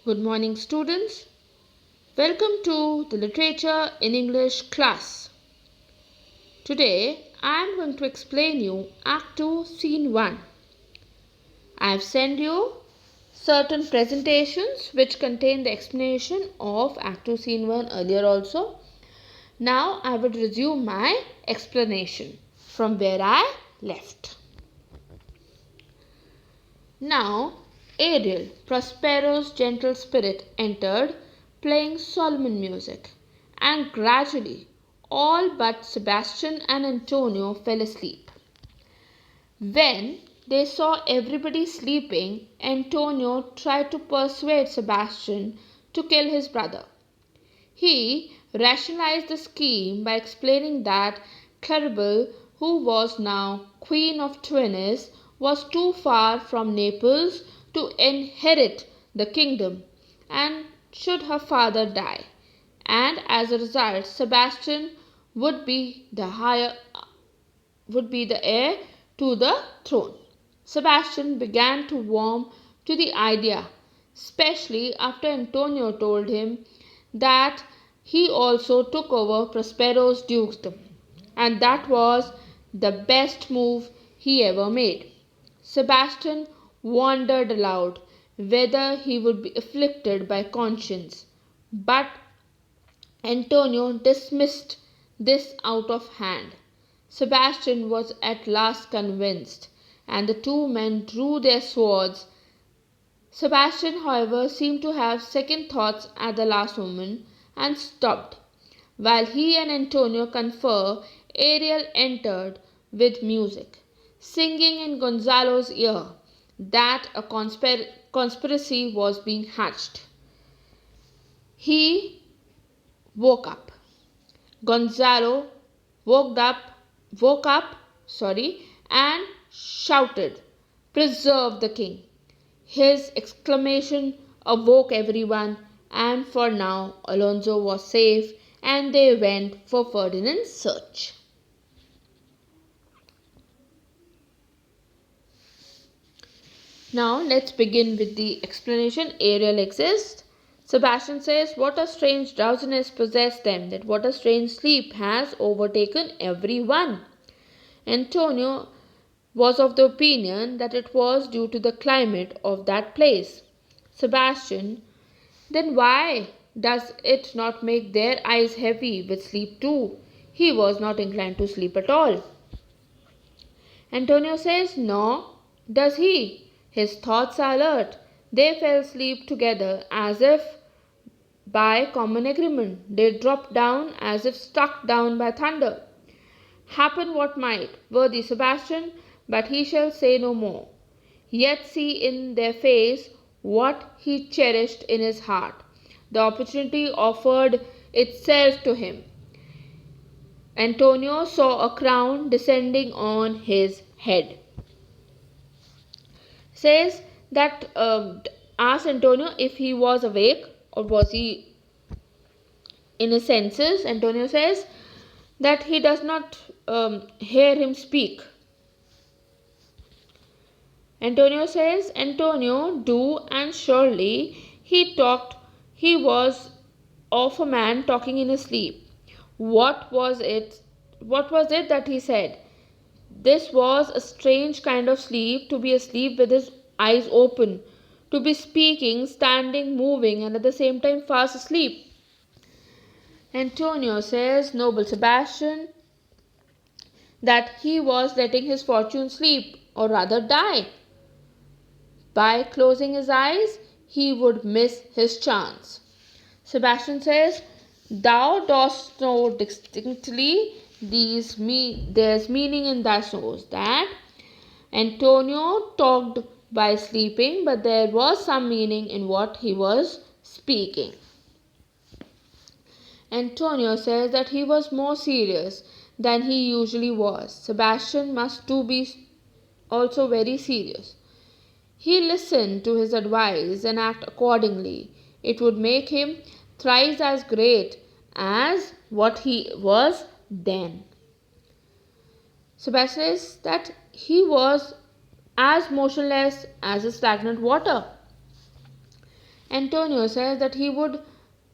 Good morning, students. Welcome to the Literature in English class. Today, I am going to explain you Act 2, Scene 1. I have sent you certain presentations which contain the explanation of Act 2, Scene 1 earlier also. Now, I will resume my explanation from where I left. Now, Ariel, Prospero's gentle spirit, entered, playing Solomon music, and gradually all but Sebastian and Antonio fell asleep. When they saw everybody sleeping, Antonio tried to persuade Sebastian to kill his brother. He rationalized the scheme by explaining that Claribel, who was now Queen of Tunis, was too far from Naples to inherit the kingdom, and should her father die, and as a result Sebastian would be the heir to the throne. Sebastian began to warm to the idea, especially after Antonio told him that he also took over Prospero's dukedom, and that was the best move he ever made. Sebastian wondered aloud whether he would be afflicted by conscience, but Antonio dismissed this out of hand. Sebastian was at last convinced, and the two men drew their swords. Sebastian, however, seemed to have second thoughts at the last moment and stopped. While he and Antonio conferred, Ariel entered with music, singing in Gonzalo's ear that a conspiracy was being hatched. He woke up. Gonzalo woke up, and shouted, "Preserve the king!" His exclamation awoke everyone, and for now Alonso was safe, and they went for Ferdinand's search. Now let's begin with the explanation. Ariel exists. Sebastian says, "What a strange drowsiness possessed them, that what a strange sleep has overtaken everyone." Antonio was of the opinion that it was due to the climate of that place. Sebastian, "Then why does it not make their eyes heavy with sleep too?" He was not inclined to sleep at all. Antonio says, "No, does he? His thoughts are alert. They fell asleep together as if by common agreement. They dropped down as if struck down by thunder. Happen what might, worthy Sebastian, but he shall say no more. Yet see in their face what he cherished in his heart. The opportunity offered itself to him." Antonio saw a crown descending on his head. Says that asked Antonio if he was awake or was he in his senses. Antonio says that he does not hear him speak. Antonio says, "Antonio, do, and surely he was of a man talking in his sleep." What was it that he said? This was a strange kind of sleep, to be asleep with his eyes open, to be speaking, standing, moving, and at the same time fast asleep. Antonio says, "Noble Sebastian, that he was letting his fortune sleep, or rather die. By closing his eyes, he would miss his chance." Sebastian says, "Thou dost know distinctly there's meaning in thy source, that Antonio talked by sleeping, but there was some meaning in what he was speaking." Antonio says that he was more serious than he usually was. Sebastian must too be also very serious. He listened to his advice and act accordingly. It would make him thrice as great as what he was then. Sebastian says that he was as motionless as a stagnant water. Antonio says that he would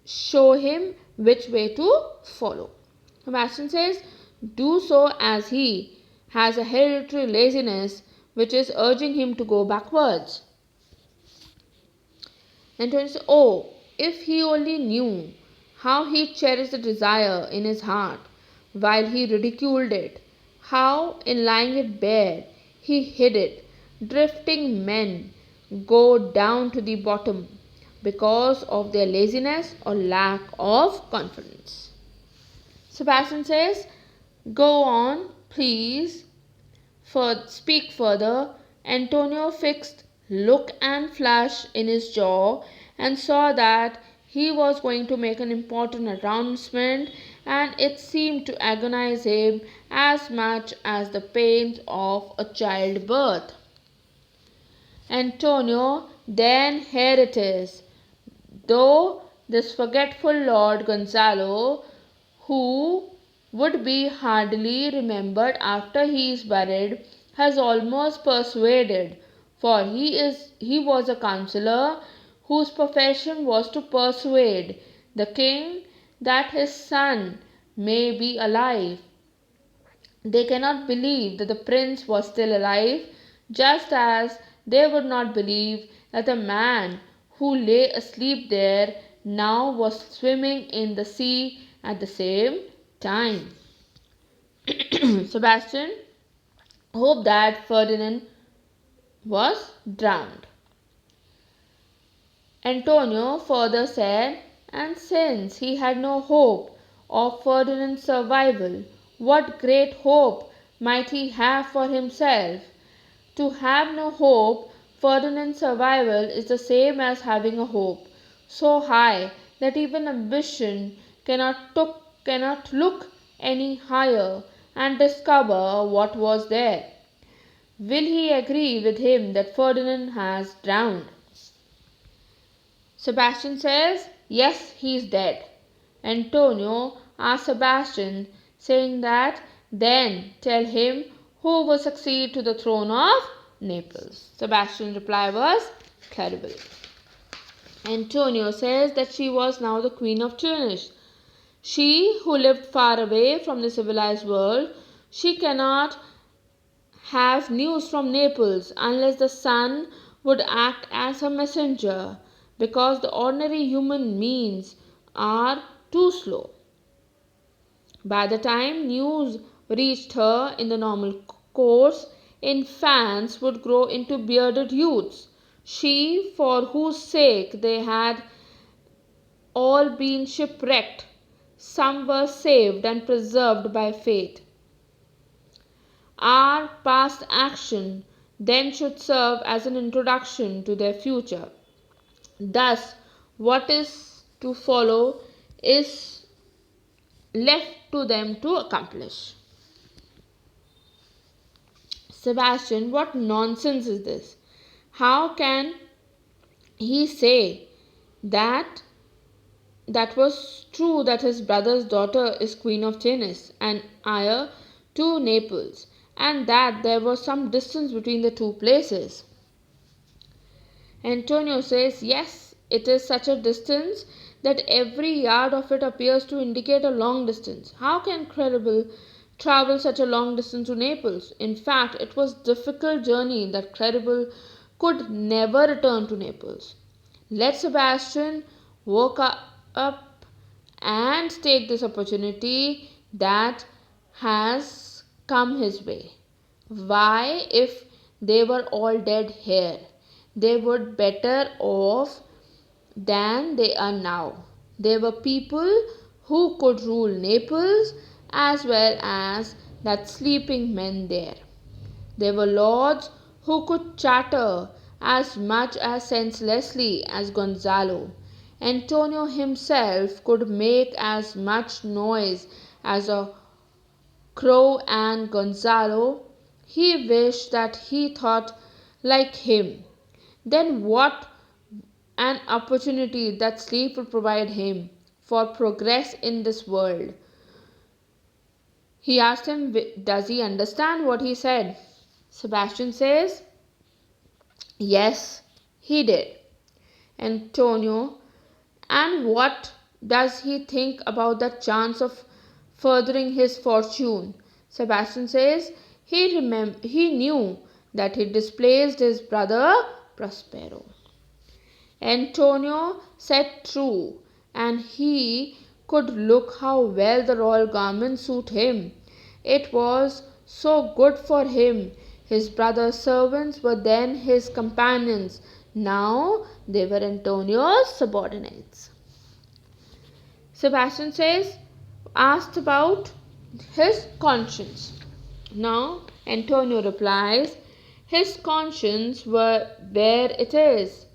show him which way to follow. Sebastian says, do so, as he has a hereditary laziness which is urging him to go backwards. Antonio says, oh, if he only knew how he cherished the desire in his heart while he ridiculed it, how, in lying it bare, he hid it. Drifting men go down to the bottom because of their laziness or lack of confidence. Sebastian says, go on, please, speak further. Antonio fixed look and flash in his jaw and saw that he was going to make an important announcement, and it seemed to agonize him as much as the pains of a childbirth. Antonio, then here it is. Though this forgetful Lord Gonzalo, who would be hardly remembered after he is buried, has almost persuaded, for he was a counsellor whose profession was to persuade the king that his son may be alive. They cannot believe that the prince was still alive, just as they would not believe that the man who lay asleep there now was swimming in the sea at the same time. Sebastian hoped that Ferdinand was drowned. Antonio further said, and since he had no hope of Ferdinand's survival, what great hope might he have for himself? To have no hope Ferdinand's survival is the same as having a hope so high that even ambition cannot look any higher and discover what was there. Will he agree with him that Ferdinand has drowned? Sebastian says, yes, he is dead. Antonio asked Sebastian, saying that then tell him who will succeed to the throne of Naples. Sebastian's reply was terrible. Antonio says that she was now the Queen of Tunis. She who lived far away from the civilized world, she cannot have news from Naples unless the sun would act as her messenger, because the ordinary human means are too slow. By the time news reached her in the normal course, infants would grow into bearded youths. She, for whose sake they had all been shipwrecked, some were saved and preserved by fate. Our past action then should serve as an introduction to their future. Thus, what is to follow is left to them to accomplish. Sebastian, what nonsense is this? How can he say that was true, that his brother's daughter is Queen of Tunis and heir to Naples, and that there was some distance between the two places? Antonio says, yes, it is such a distance that every yard of it appears to indicate a long distance. How can Credible travel such a long distance to Naples? In fact, it was a difficult journey that Credible could never return to Naples. Let Sebastian woke up and take this opportunity that has come his way. Why, if they were all dead here, they were better off than they are now. They were people who could rule Naples as well as that sleeping men there. They were lords who could chatter as much as senselessly as Gonzalo. Antonio himself could make as much noise as a crow, and Gonzalo, he wished that he thought like him. Then what an opportunity that sleep would provide him for progress in this world. He asked him, does he understand what he said? Sebastian says, yes, he did. Antonio, and what does he think about the chance of furthering his fortune? Sebastian says he knew that he displaced his brother Prospero. Antonio said true, and he could look how well the royal garments suit him. It was so good for him. His brother's servants were then his companions. Now they were Antonio's subordinates. Sebastian says, asked about his conscience. Now Antonio replies, his conscience were where it is.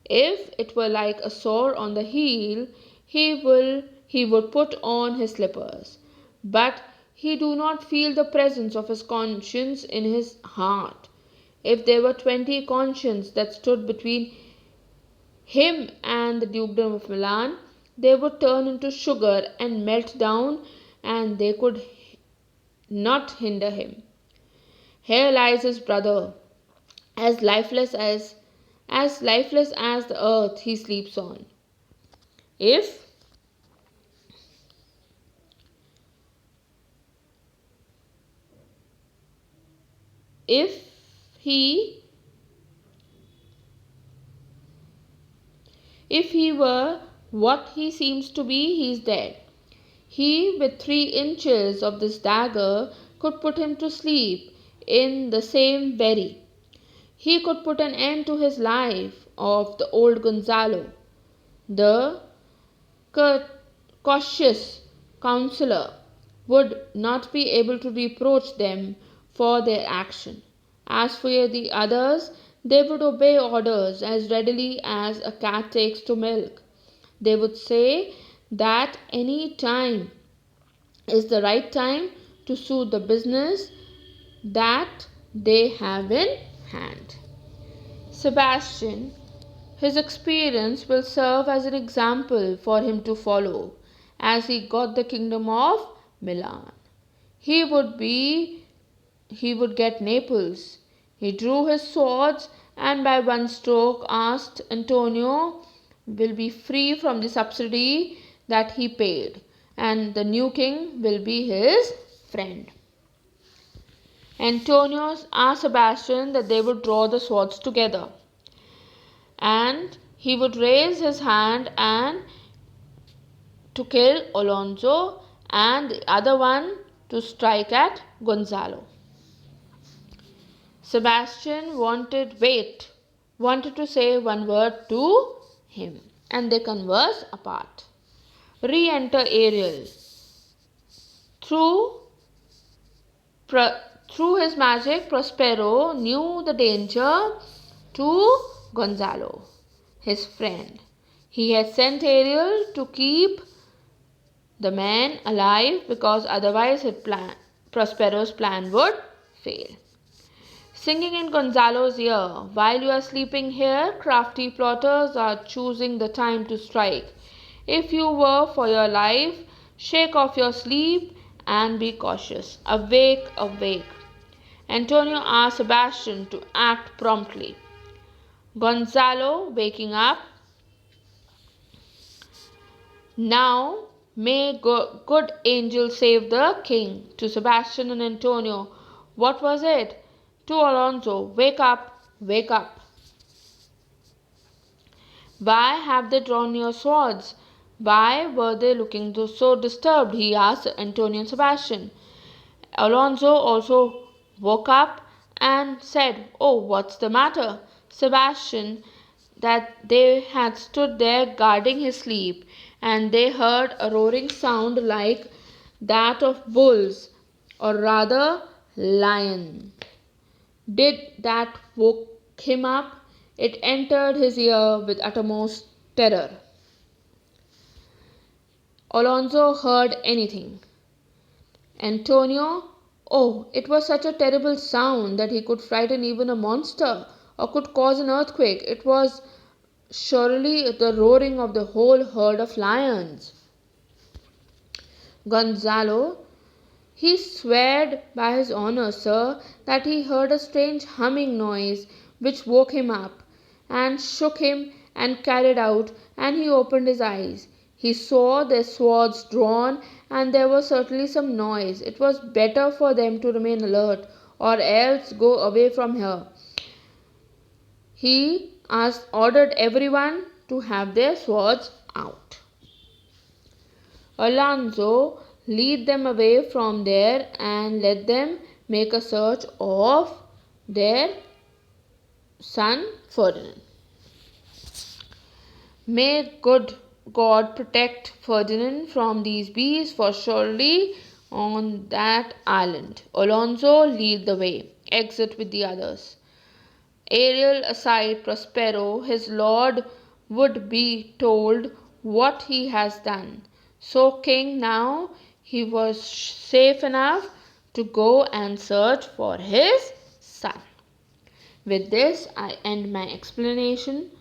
If it were like a sore on the heel, he would put on his slippers. But he do not feel the presence of his conscience in his heart. If there were 20 consciences that stood between him and the dukedom of Milan, they would turn into sugar and melt down, and they could not hinder him. Here lies his brother, as lifeless as the earth he sleeps on. If he were what he seems to be, he is dead. He, with 3 inches of this dagger, could put him to sleep in the same bury. He could put an end to his life of the old Gonzalo. The cautious counselor would not be able to reproach them for their action. As for the others, they would obey orders as readily as a cat takes to milk. They would say that any time is the right time to suit the business that they have in hand. Sebastian, his experience will serve as an example for him to follow as he got the kingdom of Milan. He would get Naples. He drew his swords and by one stroke asked Antonio will be free from the subsidy that he paid, and the new king will be his friend. Antonio asked Sebastian that they would draw the swords together, and he would raise his hand and to kill Alonso and the other one to strike at Gonzalo. Sebastian wanted to say one word to him, and they converse apart. Re-enter Ariel. Through his magic, Prospero knew the danger to Gonzalo, his friend. He had sent Ariel to keep the man alive because otherwise Prospero's plan would fail. Singing in Gonzalo's ear, while you are sleeping here, crafty plotters are choosing the time to strike. If you were for your life, shake off your sleep and be cautious. Awake, awake. Antonio asked Sebastian to act promptly. Gonzalo, waking up. Now, may good angel save the king. To Sebastian and Antonio, what was it? To Alonso, wake up, wake up. Why have they drawn your swords? Why were they looking so disturbed? He asked Antonio and Sebastian. Alonso also woke up and said, oh, what's the matter? Sebastian, that they had stood there guarding his sleep, and they heard a roaring sound like that of bulls, or rather lion. Did that woke him up? It entered his ear with uttermost terror. Alonso heard anything. Antonio, oh, it was such a terrible sound that he could frighten even a monster or could cause an earthquake. It was surely the roaring of the whole herd of lions. Gonzalo, he swore by his honor, sir, that he heard a strange humming noise which woke him up and shook him and carried out, and he opened his eyes. He saw their swords drawn, and there was certainly some noise. It was better for them to remain alert, or else go away from here. He ordered everyone to have their swords out. Alonso led them away from there and let them make a search of their son Ferdinand. May good God protect Ferdinand from these beasts, for surely on that island. Alonso lead the way, exit with the others. Ariel aside Prospero, his lord would be told what he has done. So king now he was safe enough to go and search for his son. With this I end my explanation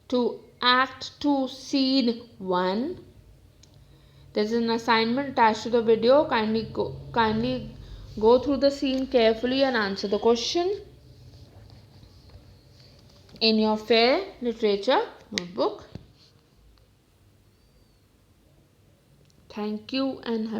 to Act 2 Scene 1. There is an assignment attached to the video. Kindly go through the scene carefully and answer the question in your fair literature notebook. Thank you and have